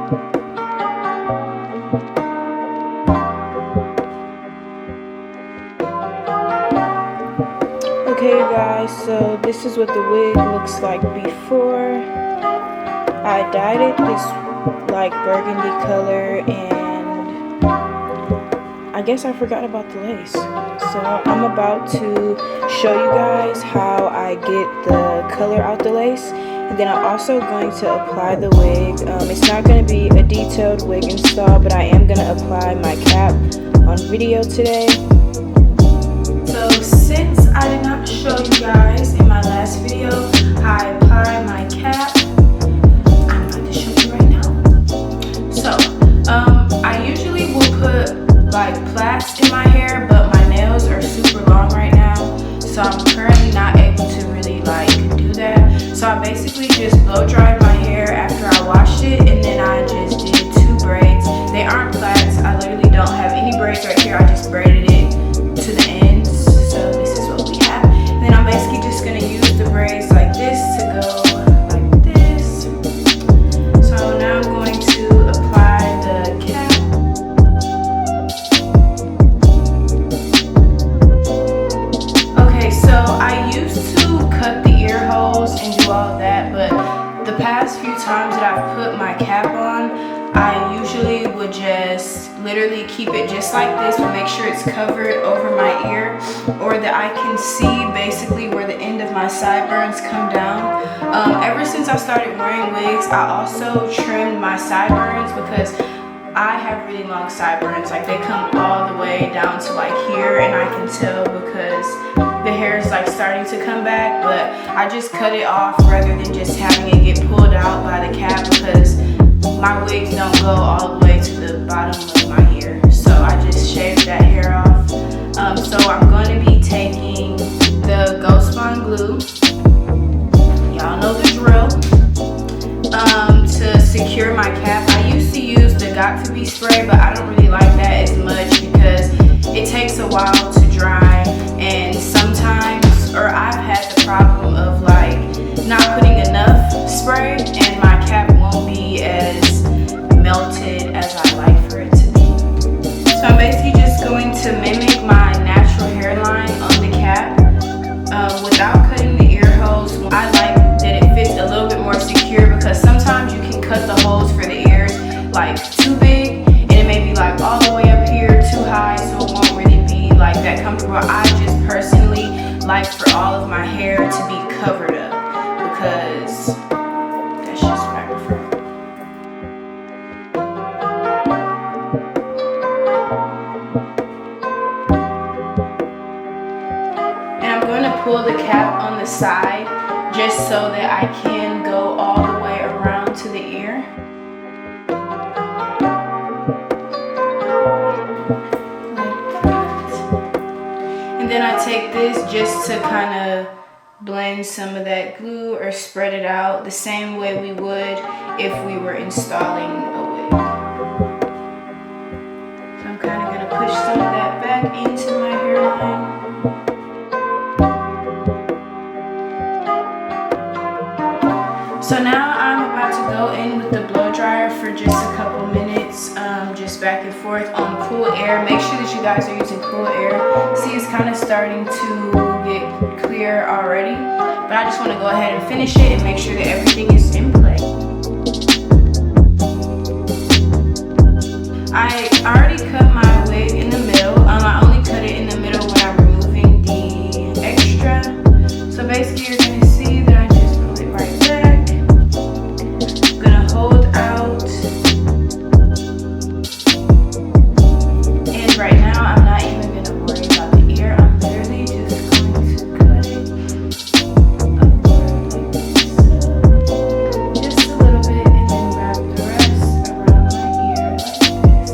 Okay guys, so this is what the wig looks like before. I dyed it this like burgundy color, and I guess I forgot about the lace. So I'm about to show you guys how I get the color out the lace, and then I'm also going to apply the wig. It's not going to be a detailed wig install, but I am going to apply my cap on video today. So since I did not show you guys in my last video how I apply my cap, I'm about to show you right now. So I usually will put like plaits in my hair, but my nails are super long right now, so I'm currently not able to really like do that. So I basically just blow dried my hair after I washed it, and then I just did 2 braids. They aren't plaits. I literally don't have any braids right here. I just braided it to the ends. So this is what we have. And then I'm basically just gonna use the braids like this to go like this. So now I'm going to apply the cap. Okay, so I used to cut the ear holes and do all of that, but the past few times that I've put my cap on, I usually would just literally keep it just like this, but make sure it's covered over my ear, or that I can see basically where the end of my sideburns come down. Ever since I started wearing wigs, I also trimmed my sideburns because I have really long sideburns. Like, they come all the way down to like here, and I can tell because the hair is like starting to come back, but I just cut it off rather than just having it get pulled out by the cap, because my wigs don't go all the way to the bottom of my hair. So I just shaved that hair off. So I'm going to be taking the Ghost Bond glue, y'all know the drill, to secure my cap. I used to use the Got To Be spray, but I don't really like that as much because it takes a while to dry, and sometimes, or I've had the problem of like not putting enough spray and my cap won't be as melted as I like for it to be. So I'm basically just going to mimic my natural hairline on the cap without cutting the ear holes. I like that it fits a little bit more secure, because sometimes you can cut the holes for the ears like too big, and it may be like all the way up here too high, so it won't really be like that comfortable. I just personally like for all of my hair to be covered up, because that's just what I prefer. And I'm going to pull the cap on the side just so that I can go all the way around to the ear. Like that. And then I take this just to kind of blend some of that glue or spread it out the same way we would if we were installing a wig. So I'm kind of going to push some of that back into my hairline. So now I'm about to go in with the blow dryer for just a couple minutes, just back and forth on cool air. Make sure that you guys are using cool air. See, it's kind of starting to get clear already, but I just want to go ahead and finish it and make sure that everything is in place. I already cut my wig in the middle. I only cut it in the middle when I'm removing the extra. So basically you're going to see that I just pull it right back. I'm going to hold out. And right now I'm not even going to worry about the ear. I'm literally just going to cut it upward like this. Just a little bit, and then wrap the rest around my ear like this.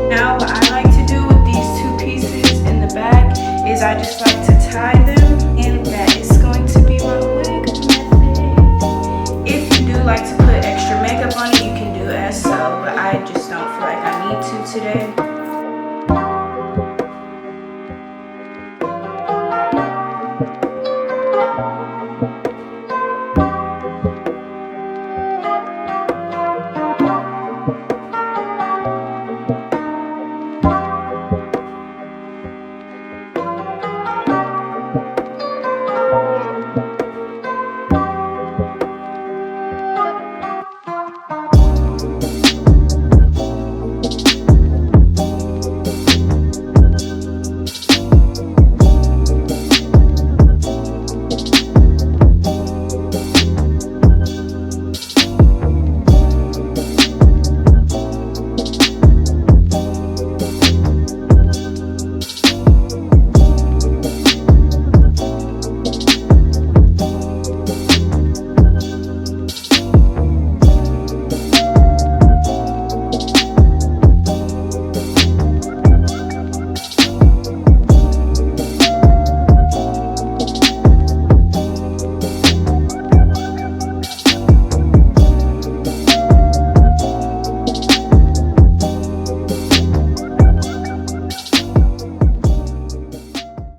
Now what I like to do with these 2 pieces in the back is I just like to tie them